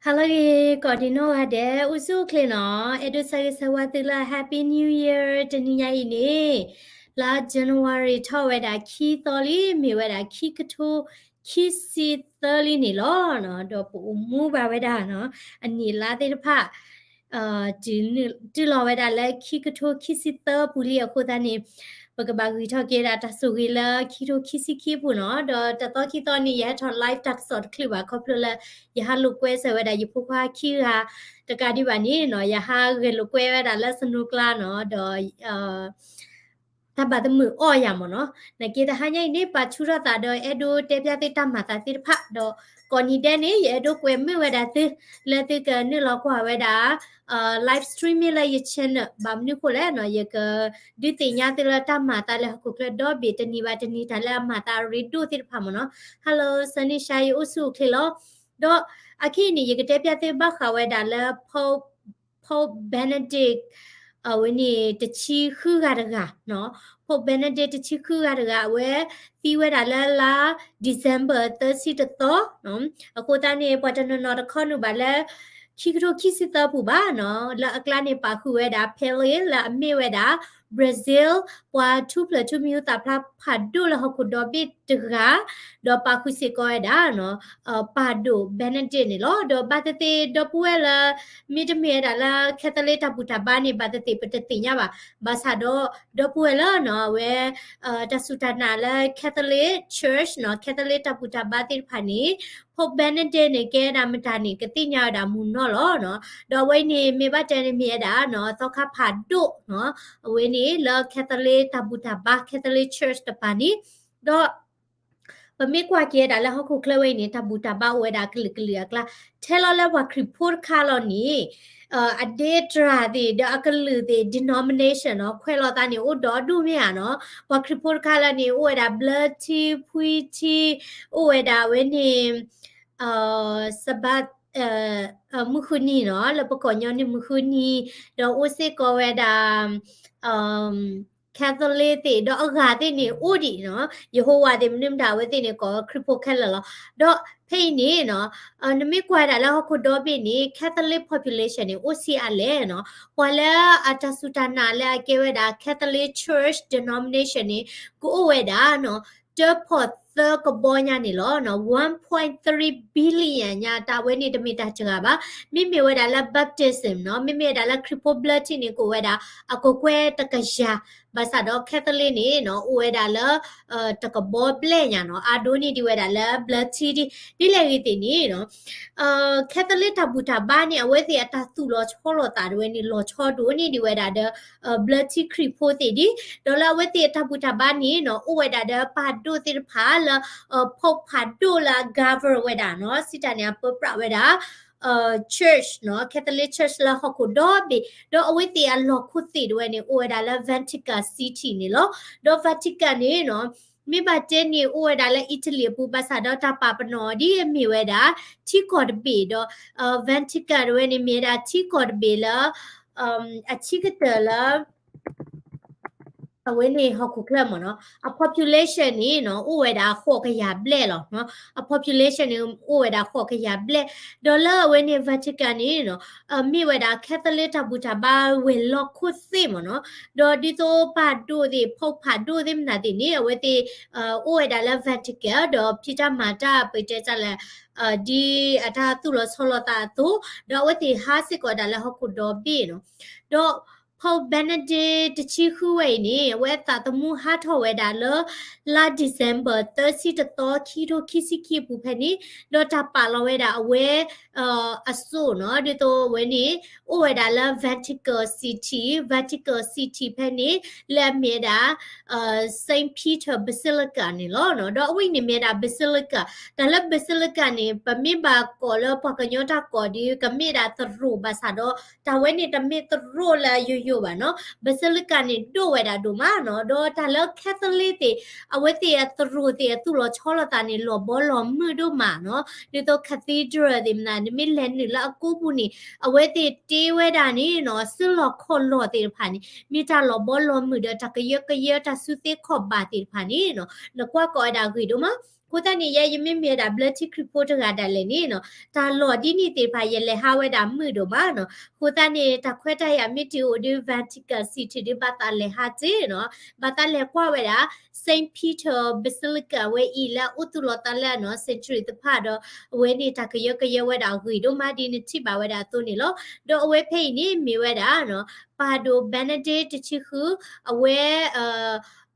Hello, Cordino Ade, Usu Clino, Edu Sagisawatila, Happy New Year, Tania Ine, La January Toweda, Key Tholi, Miweda, Kikato, Kissy Thurly Nilon, Dopu Muba Vedano, and Nila de Pa. Dilaweda like Kikato Kissy Thur Pulia Kodani. Pagabagi talking at Sugila, Kito Kissy Kipuno, the Tokitoni yet on live tax or Cliva, Copula, Yahaluque, whether you puka Kira, the Gadivani, no Yahaluque, a lesson nuclear, no, ถ้าบาดมืออ้อยามเนาะในกีตาหายนี่ปัจจุบันตาดอเอดูเตปยาติตามมาตาติพะดอก่อนนี้เดนี่เอดูเกวมเวดาติเลติกันนี่เรากว่าเวดาไลฟ์สตรีมเลยยัเช่นบางนี่คนแรกเนาะยังก็ดิติญาติละตามมาตาเลยคุกเลยดอบีตนีบาตนีตาละมาตาริดูติพะมั้งเนาะฮัลโหลซันนี่ชัยอุสุเคโลดออาคีนี่ยังก็เตปยาติบักขาวเวดาละพอเบเนดิกวันนี้ตะชีคือกันเนาะ พบเบนเดตชิคุอะไรกันเว้ยที่เวลาละ December 30ต่อเนาะกูตอนนี้พอจะนอนนอนบาละคิกโรคิสิตาผู้บ้านเนาะแล้วกลางในปากคือเวลาเพลย์แล้วมีเวลาบราซิลว่าทุบเลยทุบมิวตาพระพัดดูแล้วเขาคุดอบิดกะดอปากคุสิกอยดาเนาะพัดดูเบนเดนี่ล้อดอบาตเตดอปัวละมีจะมีอะไรละแคทเลียตาบุตรบ้านนี่บาตเตปตติเนี่ยบาซาดอปัวละเนาะเวดัสุตานาละแคทเลียเชิร์ชเนาะแคทเลียตาบุตรบ้านที่พันนี้พบเบนเดนี่แกดามตานี่กติญาดามุนเนาะล้อเนาะดอไว้นี่มีบ้านเจนี่มีดาเนาะต้องขับพัดดูเนาะเวนี่ละแคทเลียตาบุตรบ้านแคทเลียเชิร์ชตะปานี้ดอปะมีกว่าเกียดาแล้วเขาคุกเลวยนี่ตาบุตรบ้าเวดากลึกเลือกละเทลแล้วว่าคริปพูดคาลอนี้อเดตราดีเดอักลือดี denomination เนาะควเราตานี่โอ้ดอดูเมียเนาะว่าคริปพูดคาลอนี้โอ้ดา blood ที่พุยที่โอ้ดาเวนี่สบัดมุคุนีเนาะแล้วปกอนยอนนี่มุคุนีดอโอเซโกเวดาเอ่อแคทอลิกติดอกกาตินี่อูดีเนาะเยโฮวาเดมนิมดาเวตินี่ก็คริปโปแคลละดอเพนี่เนาะนมีกว่าดาแล้วก็ดอบินี่ Catholic population นี่ OCR เลเนาะพอแล้วอาจจะสุตานาแล้วเกเวดา Catholic Church denomination นี่กูเวดาเนาะเจอพอเตอร์ก็บอยานี่ล้อเนาะ1.3 billion ญาตาเวนี่ดมิตาจงาบะมิมีเวดาละ baptism เนาะมิมีเวดาละ cripple blood นี่กูเวดาอโกเควตะกะยาบาซาดอแคทอลิกนี่เนาะเวดาละตะกะบอเปลญาเนาะอาโดนี่ดิเวดาละ blood ที่ดิเลกิตินี่เนาะแคทอลิกตาบุตาบ้านเนี่ยเวสิอาตาตุลอชอลอตาด้วยนี่ลอชอดูนี่ดิเวดาเดblood ที่ cripple ติดิดอลาเวสิตาบุตาบ้านนี่เนาะเวดาเดปาดูติพาละพบพัดดูละกาเวอร์เวดาเนาะสิตาเนี่ยเปปราเวดาchurch เนาะ Catholic Church ละฮอกดอบิดอเอาไว้ตีอันลอคุติด้วยเนี่ยอวยดาละ Vatican City นี่เหรอดอ Vatican นี่เนาะมีบาเจนี่อวยดาละอิตาลีปูภาษาดอตาปาปนอดีมีเวดาที่กอดบีดอVatican ด้วยนี่มีดาที่กอดบีละอาชิกเตละเว้นนี่เขาคุกเริ่มเนาะpopulation นี่เนาะเวดาโคกยาเบลหรอเนาะpopulation นี่เวดาโคกยาเบลดอลลาร์เว้นนี่ Vatican นี่เนาะมีเวดา Catholic บุตรบ้าเวลล็อกคุซิมเนาะดอดิโตปาดูดิพกผาดูดิมนาดินี่เวทีเวดาละ Vatican ดอพิจามาจาไปเจจัลดีอาทาตุลอสโลตาตุดอเวที50กว่าดาละฮกุดอบีเนาะดอพอเบนเดตชิคุเวนี่เวตาตมูฮัทเวดาเลลา December 30ตอคิโตคิซิคิปุเพนี่ดอตาปาลเวดาเวอสูเนาะดิโตเวนี่เวดาละ Vatican City เพนี่และเมดาSaint Peter Basilica นี่ล้อเนาะดอวินี่เมดา Basilica แต่ละ Basilica นี่ปะมีบากอลปะกะญอตากอดีกะเมดาตรูบาซาดอตาเวนี่ตะเมตรูละยู อยู่บ่เนาะบาซิลิกานี่โดเวดาดูมาเนาะโดตาเลแคทอลิกติเอาไว้ติตรูติตุลอชอลตานี่ลอบอลอมมือดูมาเนาะดิโตคาธีดรัลดิมนานี่มิเลนนี่ละกูบุนี่เอาไว้ติตีเวดานี่เนาะซึลอคนลอติผานี่มีตาลอบอลอมมือเดตะกะเยกะเยตาสุติขอบบาติผานี่เนาะแล้วก็ก็ดากุยดูมาကိုတနေရယမင်းမြေတာ blood tick report ကတလည်းနေနော်ဒါလော်ဒီနီတေဖာရလေဟာဝဲတာမှုတို့ပါနော်ကိုတနေတခွဲတရမြစ်တီအိုဒီ vertical city ဒီဘာတာလေဟာကျေနော်ဘာတာလေကွာဝဲတာ Saint Peter Basilica ဝဲဤလာဥတုလောတလဲနော် century တဖာတော့ဝဲနေတာကရဝဲတာဂွေတို့မာဒီနီတိပါဝဲတာသူနေလို့တော့အဝဲဖိနေမြေဝဲတာနော်ပါဒို Benedict ချီခုအဝဲ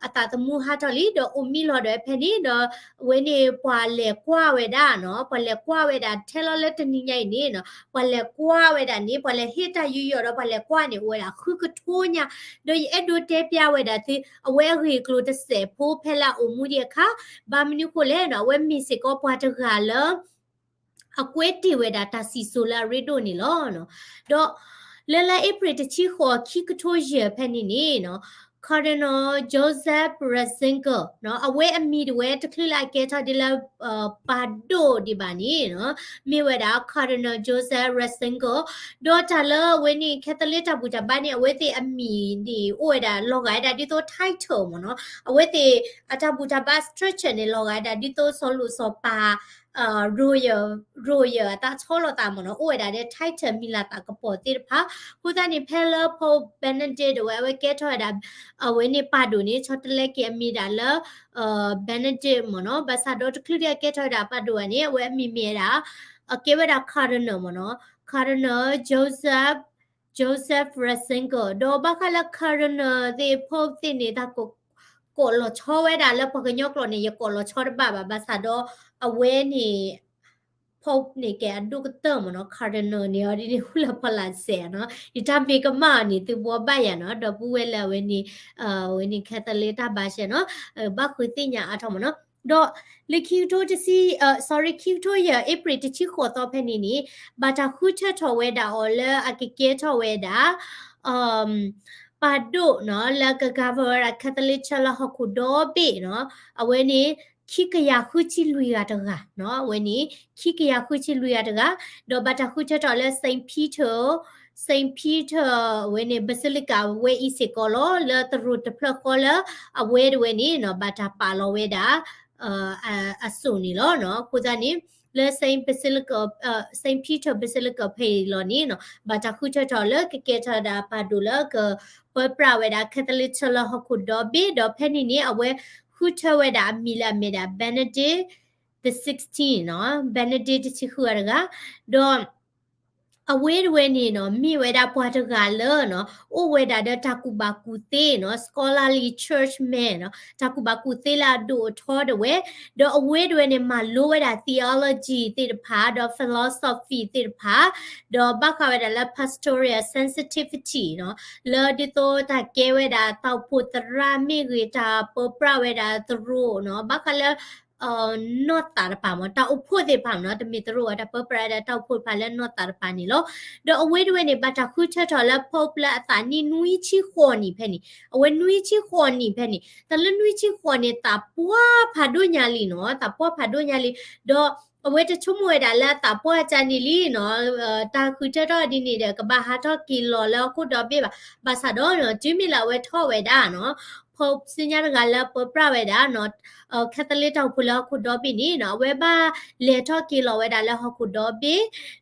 အတာတမှုဟာတလီတော့အမီလော်တဲ့ဖဲနေတော့ဝဲနေပွာလေကွာဝဲတာနော်ပွာလေကွာဝဲတာထဲလော်လက်တနီညိုင်နေနော်ပွာလေကွာဝဲတာနေပွာလေဟစ်တာယူရတော့ပွာလေကွာနေဝဲတာခုကထိုးညာတော့အဲ့ဒိုတဲပြဝဲတာဒီအဝဲရီကလိုတဆေဖိုးဖဲလာအမှုရခဘာမနုကိုလဲနော်ဝဲမီစကောပွာတခါလောအကွဲတီဝဲတာတာစီဆိုလာရီဒိုနေလောနော်တော့လဲလဲအပရတချီခေါ်ခိကထိုးရဖဲနေနေနော်Cardinal Joseph Ratzinger เนาะအဝဲအမီတဝဲတခလလိုက်ကဲထားဒီလာပါဒိုဒီပါနီနော်မြေဝဲတာ Cardinal Joseph Ratzinger ဒေါ်တာလဝဲနီကက်သလစ်တာဘူတာဘာနီအဝဲတေအမီဒီအိုဝဲတာလောဂိုင်တာဒီတော့ title မနော်အဝဲတေအတာဘူတာဘာ structure နေလောဂိုင်တာဒီတော့ဆောလူဆောပါroyal တာချောလတာမနော်အိုဝဲတာတဲ့ title မီလာတာကပေါ်တိဖာဟိုတနေ Pella Pope Benedict ဝဲကဲထော်တာအဝဲနေပါဒိုနေချောတလက်ကမီဒါလBenedict မနော်ဘာသာတော့ခလူရကဲထော်တာပါဒိုကနေဝဲမီမီတာအကေဝဲတာ Cardinal မနော် Cardinal Joseph Ratzinger ဒေါ်ဘခလာ Cardinal ဒီ Pope တင်နေတာကိုလောချောဝဲတာလပကညောကလောနေရကိုလောချောဘာဘာသာတော့အဝဲနေPope နေကဲဒုကတမနော် Cardinal နေရဒီဟူလာဖလာဆဲနော်ဒီတမေကမနီသူဘောဘရနော်တော့ပူဝဲလဝဲနေဝဲနေကက်သလစ်တာပါရှင်နော်ဘခွေတင်ညာအထောမနော်တော့လေကျူတိုတစီ sorry ကျူတိုရ April တချီခေါ်တော့ဖဲနေနေဘာတာခုချက်ထော်ဝဲတာအော်လဲအကကေထော်ဝဲတာပါဒိုနော်လကကဗရာကက်သလစ်ချလာဟခုဒိုဘေနော်အဝဲနေခိကရခုချီလူရတကနော်ဝဲနေခိကရခုချီလူရတကတော့ဘာတခုချက်တော်လဲ Saint Peter ဝဲနေ Basilica ဝဲဤစကောလောလဲတရုတဖလကောလအဝဲဝဲနေနော်ဘာတာပါလောဝဲတာအဆုနေလောနော်ကိုကြနေလဲ Saint Peter Basilica ဖေလောနေနော်ဘာတခုချက်တော်လဲကဲထတာပါဒူလကပပရဝဲတာ Catholic ချလဟခုဒေါ်ဘေဒေါ်ဖဲနေနေအဝဲခုထဝဲတာမီလာမေတာ Benedict the 16နော် Benedict ချခုရကတော့အဝဲဝဲနေနော်မိဝဲတာပွားတကလောနော်အိုဝဲတာတကူဘာကူသေးနော် scholarly churchman နော်တကူဘာကူသေးလာဒိုထောတဝဲတော့အဝဲတွေနေမှာလိုဝဲတာ theology တိတဖာတော့ philosophy တိတဖာတော့ဘခဝဲတာ pastoral sensitivity နော်လော်ဒီတော့တကဲဝဲတာတောက်ဖို့တရာမိဂီတာပပရဝဲတာသူတို့နော်ဘခလဲnot တာပါမတောက်ဖို့တဲ့ပါနော်တမီတို့ကပပရတာတောက်ဖို့ပါလဲ not တာပါနေလို့တော့အဝဲတွေနေဘာတခုချက်တော်လဲပုတ်လာအတာနီနွီချီခေါ်နေဖဲနေအဝဲနွီချီခေါ်နေဖဲနေတလနွီချီခေါ်နေတာပွားဖာဒိုညာလီနော်တာပွားဖာဒိုညာလီတော့အဝဲတချုံမွေတာလာတာပွားချာနီလီနော်တာခုချက်တော်ဒီနေတဲ့ကဘာဟာတော့ကီလောလောက်ခုတော့ပြပါဘာသာတော့ဂျီမီလာဝဲထော့ဝဲတာနော်Pope စညာကလာပပရဝဲတာနော်ကက်သလစ်တောက်ဖလာခုတော့ပြီနီနော်ဝဲဘာလေထော့ကီလောဝဲတာလဲဟခုတော့ပြီ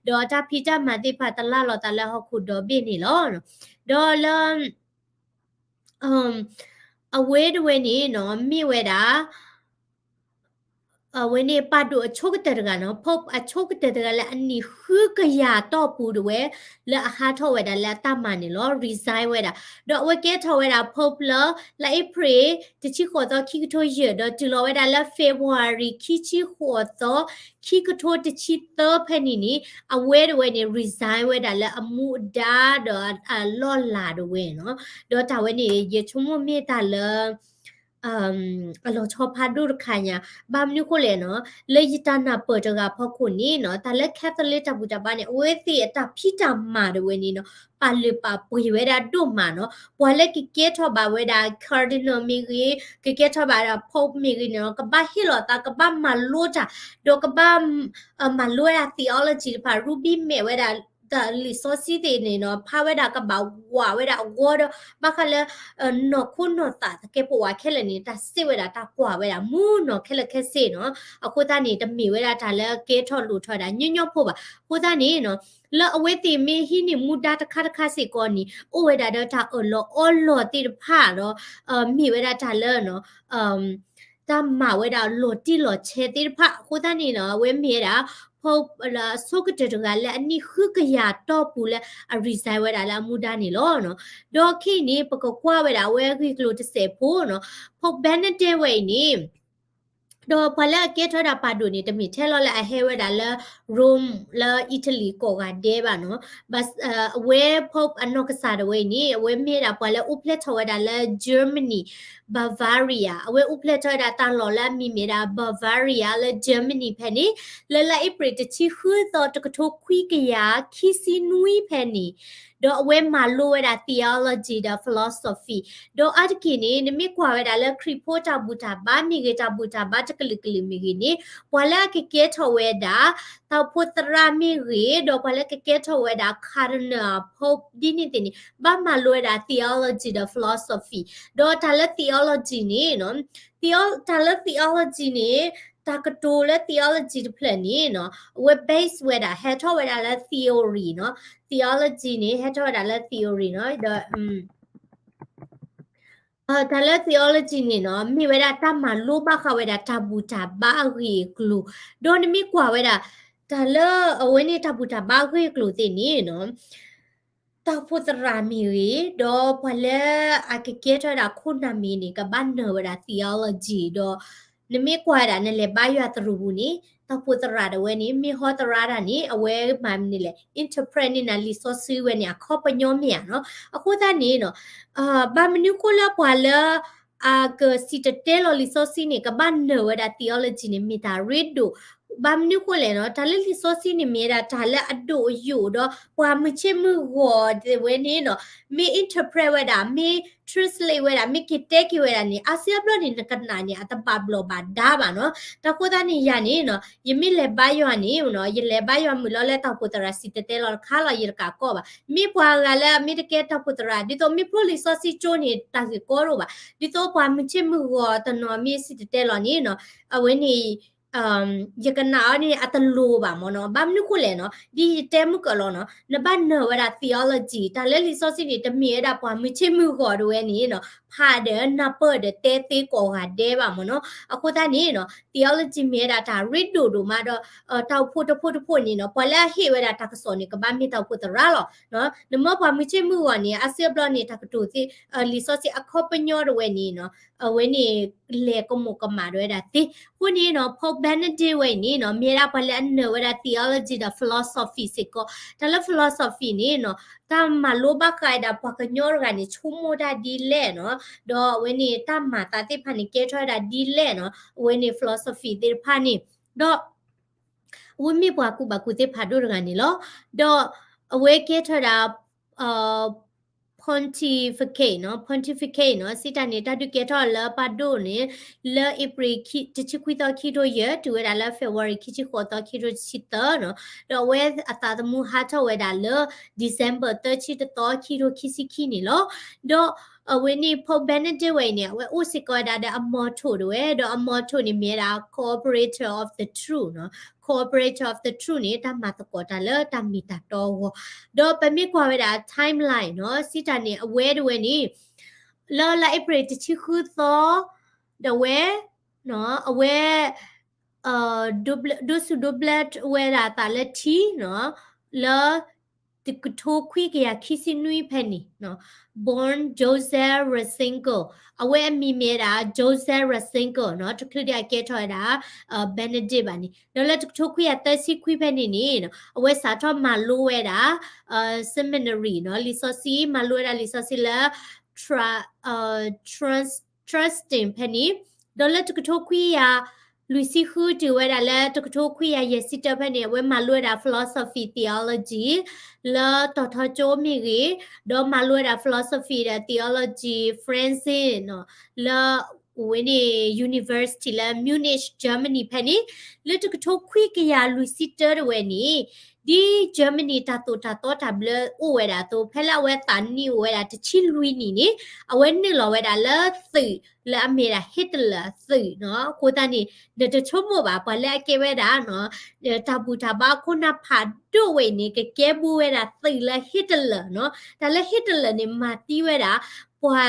ဒေါ်တာဖီတာမတိဖာတလာလောတာလဲဟခုတော့ပြီနီလောဒေါ်လအဝဲတွေနီနော်မိဝဲတာဝဲနေပတ်တို့အချုပ်တဲ့ကနော်ဖုတ်အချုပ်တဲ့ကလည်းအနီခုကရတော့ပူတွေလဲအခါထော်ဝဲတာလဲတမန်နေလော resign ဝဲတာတော့ဝဲကဲထော်ဝဲတာဖုတ်လလဲ April တချီခေါ်တော့ခိကထိုရတော့ဒီလောဝဲတာလဲ February ခိချီခေါ်တော့ခိကထိုတချီတော့ဖဲနီနီအဝဲတွေနေ resign ဝဲတာလဲအမှုဒါတော့လော်လာတွေနော်တော့တာဝဲနေရချုံမမေတာလဲ allo chopadu khanya bamnu ko le no le yitana podaga phokuni no tale catholic ta buta ba ne wethi ata phita ma de we ni no palle pa pwe we da do ma no pwale ki ke tho ba we da cardinal mi ki ke tho ba da pope mi no ka ba hi lo ta ka ba ma lo ta do ka ba ma lo da theology pa ruby me we da the resource de ne no pa we da ka ba wa we da water ba ka le no ku no ta ke po wa khele ni ta si we da ta kwa we da mu no khele khe se no aku ta ni ta mi we da ta le ke tho lu tho da nyo nyo pho ba ku ta ni no la awe ti me hi ni mu da ta kha se ko ni o we da da ta o lo ti pha no mi we da ta le no ta ma we da lo ti lo che ti pha ku ta ni no we mi daพอละสุกจะถึงแล้วอันนี้คือกระยาต่อปูแล้วอาริไซเวดาละมูดานี่ล้อเนาะดอกขี้นี่ปกกว่าเวดาเวคือกลูจะเสพูเนาะพอแบนเดเวนี่ดอพอละเกทอดาปาดูนี่ตมีเทลละเฮเวดาละรูมละอิตาลีโกกาเดบาเนาะบัสเวพบอันนอกซาดเวนี่เวเมดาพอละอุเพลทวดาละเยอรมนีBavaria အဝဲဥပလက်ချတာတန်လော်လာမီမီရာ Bavaria လဲ Germany ဖဲနေလဲလဲအပရတချီခူသောတကထိုခွီကယာခီစီနွီဖဲနေတော့အဝဲမာလိုဝဲတာ theology da philosophy တော့အတကိနေနမိကွာဝဲတာလဲခရီဖိုတာဘူတာဘာမီဂေတာဘူတာဘာတကလကလမီဂီနေဘွာလာကကေထဝဲတာတောပုတရာမီရီတော့ဘွာလာကကေထဝဲတာခါရနာဖို့ဒီနေတင်ဘာမာလိုဝဲတာ theology da philosophy တော့တာလဲ theology နေနော် theology နေတာကတိုလဲ theology တဖလက်နေနော် web base ဝဲတာ head ဝဲတာလဲ theory နော် theology နေ head ဝဲတာလဲ theory နော်ဒါဒါလဲ theology နေနော်မိဝဲတာတမလိုပါခဝဲတာတဘူတာဘာရီကလူဒိုနမီကွာဝဲတာဒါလဲအဝဲနေတဘူတာဘာရီကလူတင်နေနော်တာဖုတရာမီရီဒေါ်ဖလဲအကကေထရာခုနာမီနီကဘန်နဝရာ theology ဒေါ်နမေကွာရာနဲ့လေဘာယတရူဘူးနီတာဖုတရာဒဝဲနီမီဟောတရာဒနီအဝဲမမ်နီလေ interpret နီနာလီဆိုစီဝဲနီခေါပညောမီယာနော်အခုသားနီနော်ဘာမနုကိုလာပွာလာကစီတတဲလော်လီဆိုစီနီကဘန်နဝရာ theology နီမီတာရီဒိုဘာမနုကိုလေနော်ဒါလည်းလီဆိုစီနီမီရာဒါလည်းအဒိုယူတော့ပွာမချေမှုဝဒီဝဲနေနော်မီ interpret ဝဲတာမီ translate ဝဲတာမီကတက်ဝဲတာနေအာဆီယဘလနီနကနာနေအတပဘလဘာဒါပါနော်တခိုးသားနေရနေနော်ယမီလေဘယောနေနော်ယလေဘယောမူလောလဲတောက်ပတရာစီတတဲလောခါလာရကကောပါမီပွာကလည်းမီတကဲတောက်ပတရာဒီတော့မီပရိုလီဆိုစီချိုနေတာစီကောရောပါဒီတော့ပွာမချေမှုဝတနော်မီစီတတဲလောနေနော်အဝဲနေยกันนานี่อัตโลบะมเนาะบามนุคุเลเนาะဒီတဲမှုကလောเนาะနဘနဝရ theology ဒါလဲ resource นี่ตะมีดาပွားမချမှုကောတော့ရဲ့นี่เนาะဖာเดนပดတဲတေကောဟာတဲပါမเนาะအခုတนี่เนาะ theology มีดาဒါ read တို့မှာတော့တောက်ဖို့นี่เนาะပလာဟေဝရတာကစောนี่ကဘာမီတောက်ဖို့တရာလောเนาะနမပွားမချမှုဝนี่အဆေဘလนี่တကတူစီ resource အခပညောတော့ရဲ့นี่เนาะအဝဲนี่လေကမကမာတော့ဒါတိခုนี่เนาะဖောဘန်ဒီဝဲนี่เนาะมีราพลันเนวรา theology da philosophy สิก็ตะละ philosophy นี่เนาะตามมาโลบะกายดาปะกะญอร์กานี่ชุโมดาดีแลเนาะดอเวนี่ตามมาตาติพันนี่เกทอดาดีแลเนาะเวนี่ philosophy ติพานี่ดอဝိမိပွားကုဘကုတိဖာဒုရဂန်နီလောဒอအဝဲเกทอดาpontificate เนาะ pontificate เนาะสิตานี่ตาดุเกทอละปาโดนี่ละเอปริคิติชิคุยตอคิโดเยတူဝဲတာละ February คิชิခေါ်ตอคิโดชิตอเนาะတော့ဝဲအတာတမှုဟာထဝဲတာละ December 30ตอคิโดคิซิคินี่လောတော့ဝင်းนี่พอ Benedict ဝဲเนี่ยဝဲဥစကောဒါအမော်ထိုတော့ဝဲတော့အမော်ထိုนี่မြေတာ cooperator of the true เนาะ cooperator of the true นี่ตามมาตะกอตาละตามมีตาตอတော့ပမိကွာဝဲတာ timeline เนาะสิตานี่အဝဲတော့ဝဲนี่လောလာ April တချိခုသောဒဝဲเนาะအဝဲdouble ဝဲတာတာလက်တီเนาะလာติกโทคุยกะคิซินุยเพนี่เนาะ born Joseph Ratzinger အဝဲမီမီရာ Joseph Ratzinger เนาะတခုတည်းကဲထော်တာBenedict ပါနေတော့လက်တခုခွေရတက်စီခွေဖက်နေနေเนาะအဝဲစာထော်မလိုဝဲတာseminary เนาะ resource မလိုဝဲတာ resource လာ trans trusting ဖနီဒေါ်လာတကထိုခွေယာလူစီခုတူဝဲတာလဲတကထိုခွေယာရစီတဖက်နေဝဲမလွဲတာ philosophy theology လာတော်ထချိုးမိကြီးဒေါ်မလွဲတာ philosophy တဲ့ theology Francis နော်လာဝင်းနေ university လာ Munich Germany ဖနီလက်တကထိုခွေကရလူစီတရဝဲနေဒီ Germany တာတော့တာဘလအိုဝဲတာတော့ဖဲလာဝဲတန်နီဝဲတာတချီလူနီနေအဝဲနေလောဝဲတာလဲသိလဲအမေရာဟစ်တလာသိနော်ကိုတန်နေတချို့မပါဘလဲကေဝဲတာနော်တဘူတာဘာခုနဖာတို့ဝဲနေကဲဘူးဝဲတာသိလဲဟစ်တလာနော်ဒါလဲဟစ်တလာနေမာတီးဝဲတာပွာ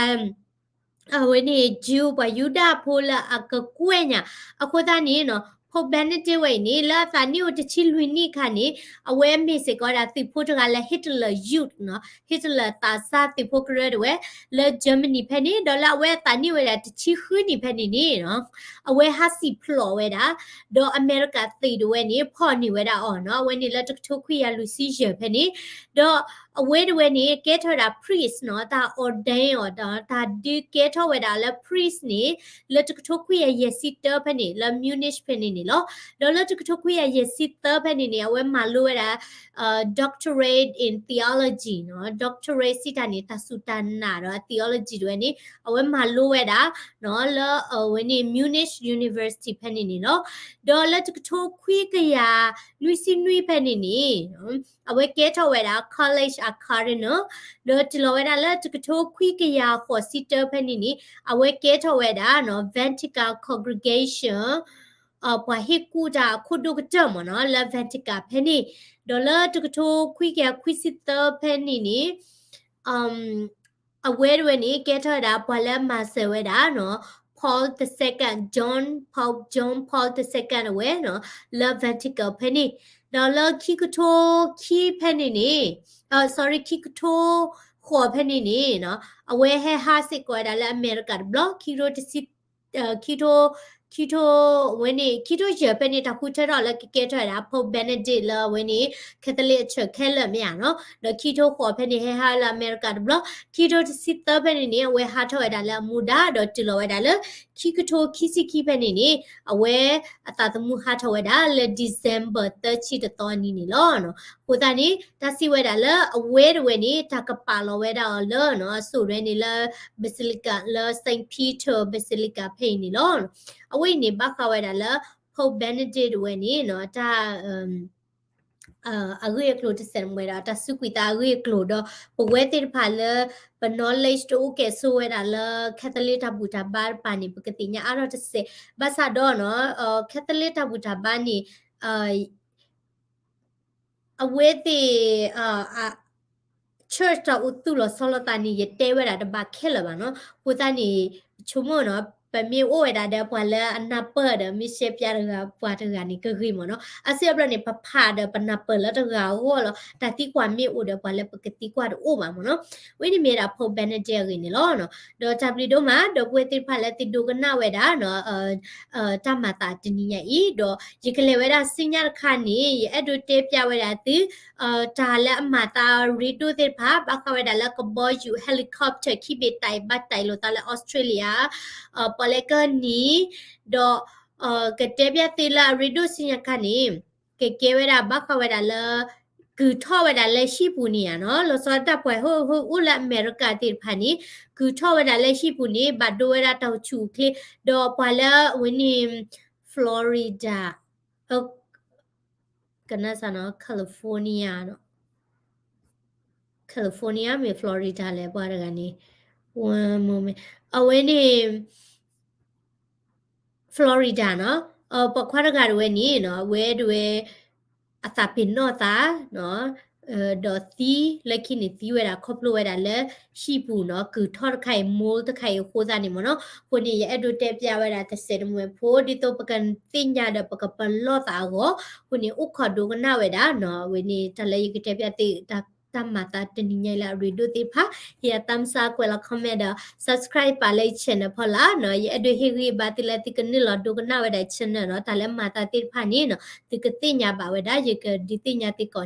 အဝဲနေဂျူပွာယူဒာဖိုလာအကကွဲညာအခုတန်နေနော်ဖို့ဘန်နတီဝဲနေလာသာနီကိုတချီလွင်နိခါနေအဝဲမေစေကောတာတိဖို့တကလည်း Hitler youth နော် Hitler တာစာတိဖို့ကရတဲ့ဝဲလေ Germany ဖက်နေဒေါ်လာဝဲတာနီဝဲတာတချီခွနေဖက်နေနေနော်အဝဲဟာစီဖလော်ဝဲတာဒေါ် America တိတဝဲနေဖော်နေဝဲတာအော်နော်ဝဲနေလက်တထုခွေရလူစီရဖက်နေဒေါ်အဝဲတဝဲနေကဲထော်တာ priest နော်တာ ordain အော်ဒါဒီကဲထော်ဝဲတာလဲ priest နေလက်တထုခွေရရစီတဖက်နေလဲ Munich ဖက်နေလောဒေါ်လာတကထုတ်ခွေရစစ်တဖက်နေနေဝဲမလိုရdoctorate in theology နော် doctorate စစ်တနေတာစုတနာတော့ theology တွေနေဝဲမလိုရတာနော်လဝဲနေ Munich University ဖက်နေနေနော်ဒေါ်လာတကထုတ်ခွေကရလူစီနွေဖက်နေနေအဝဲကဲထော်ဝဲတာ college academy ဒေါ်တလောဝဲတာလက်တကထုတ်ခွေကရfor sitter ဖက်နေနေအဝဲကဲထော်ဝဲတာနော် Vatican congregationပွာဟိကူတာခုဒုကတမနော်လဗန်တီကာဖဲနီဒေါ်လာတကထိုခွိကခွိစစ်တဖဲနီနီအဝဲဝဲနီကဲထတာပွာလမဆဝဲတာနော် Paul the second John Paul the second ဝဲနော်လဗန်တီကာဖဲနီဒေါ်လာခိကထိုခိဖဲနီနီsorry ခိကထိုခေါ်ဖဲနီနီနော်အဝဲဟဲဟာစစ်ကွာဒါလအမေရိကန်ဘလော့ခီရိုတစစ်ခီတိုဝင်းနေခီတိုရပနေတာခုထတော့လည်းကဲထွက်တာဖို့ဘန်နဒစ်လာဝင်းနေကက်သလစ်ချက်ခဲလက်မြနော်တော့ခီတိုခေါ်ဖက်နေဟဲဟာလာအမေရိကန်ဘလခီတိုစစ်တဖက်နေဝဲဟာထော်ရတာလဲမူဒါတော့တီလောဝဲတာလဲခီကတိုခီစီခီဖက်နေအဝဲအတာတမှုဟာထော်ရတာလဲဒီဇင်ဘာ30တော်နီနေလောနော်ကိုတန်နေတစီဝဲတာလဲအဝဲတွေဝဲနေတာကပါလောဝဲတာလောနော်ဆိုရဲနေလဲဘက်ဆီလီကာလဲစိန့်ပီတာဘက်ဆီလီကာဖိနေလောအဝိနေဘခဝဲတာလဲဖို့ဘန်နဒစ်ဝဲနေနော်ဒါအဂွေကလိုတစံဝဲတာတဆုကွီတာအဂွေကလိုတော့ပဝဲတိဖာလဲပ knowledge တိုကဲဆိုဝဲတာလဲကက်သလစ်တဘူတာဘာပါနေပကတိညာအရောတစဘာသာတော့နော်ကက်သလစ်တဘူတာဘာနေအဝဲတိchurch တော့သူ့လောဆောလတာနေရတဲဝဲတာတဘာခဲလပါနော်ကိုတန်နေချုံမနော်ပမေအိုဝဲတာတဲ့ပွာလဲအနာပတ်တယ်မရှေပြရကပွာတကနေကခိမနော်အစီအပရနေပဖာတဲ့ပနာပလတကဟောလောတတိကွာမေအိုတဲ့ပွာလဲပကတိကွာအိုပါမနော်ဝိနေမေတာဖို့ဘန်နတဲရင်းနော်တော့တပလီတို့မှာတော့ပွေတိဖာလဲတိဒိုကနာဝဲတာနော်တမတာတနီညာဤတော့ရကလေဝဲတာစညာခါနေအဲ့ဒိုတေပြဝဲတာတိဒါလဲအမတာရီတိုတိဖာဘခဝဲတာလဲကဘောယူဟယ်လီကော်ပတာခိဘေတိုင်ဘတ်တိုင်လို့တာလဲဩစတြေးလျပလဲကနီတော့ကတဲ့ပြတိလာရီဒိုစညာခါနေကဲဝဲတာဘခဝဲတာလဲကူထောဝဲတာလဲရှိပူနေရနော်လောစောတပ်ပွဲဟိုဥလာအမေရိကတိဖာနီကူထောဝဲတာလဲရှိပူနေဘတ်ဒိုဝဲတာတောက်ချူခလတော့ပွာလဲဝင်းနီဖလော်ရီဒါကနဆာနော်ကယ်လီဖိုးနီးယားနော်ကယ်လီဖိုးနီးယားမြေဖလော်ရီဒါလဲပွာရကနေone moment အဝင်းနေဖလော်ရီဒါနော်ပခွားရကရွေးနေနော်ဝဲတွေအသာပင်တော့တာနော်ဒေါ်သီလက်ခိနေသီဝဲတာခေါပလိုဝဲတာလဲရှိပူနော်ကူထော်ခိုင်မိုးတခိုင်ခိုးစားနေမနော်ကိုနေရဲ့အဒိုတက်ပြဝဲတာတစဲမွေဖိုးဒီတော့ပကန်တင်ညာတဲ့ပကပလောတာကိုကိုနေဥခဒုကနာဝဲတာနော်ဝဲနေတလဲရကတက်ပြတဲ့တမတာတနိညာလာရီဒိုတိဖာဟီယတမ်စာကွယ်လာ comment subscribe ပါလိုက်ချင်နဖလာနော်ရဲ့အတွေ့ဟိရီဘာတိလက်တိကနိလဒုကနာဝဲတဲ့ချင်နော်ဒါလည်းမာတာတိဖာနေနော်တိကတိညာပါဝဲဒါရေကဒီတိညာတိကော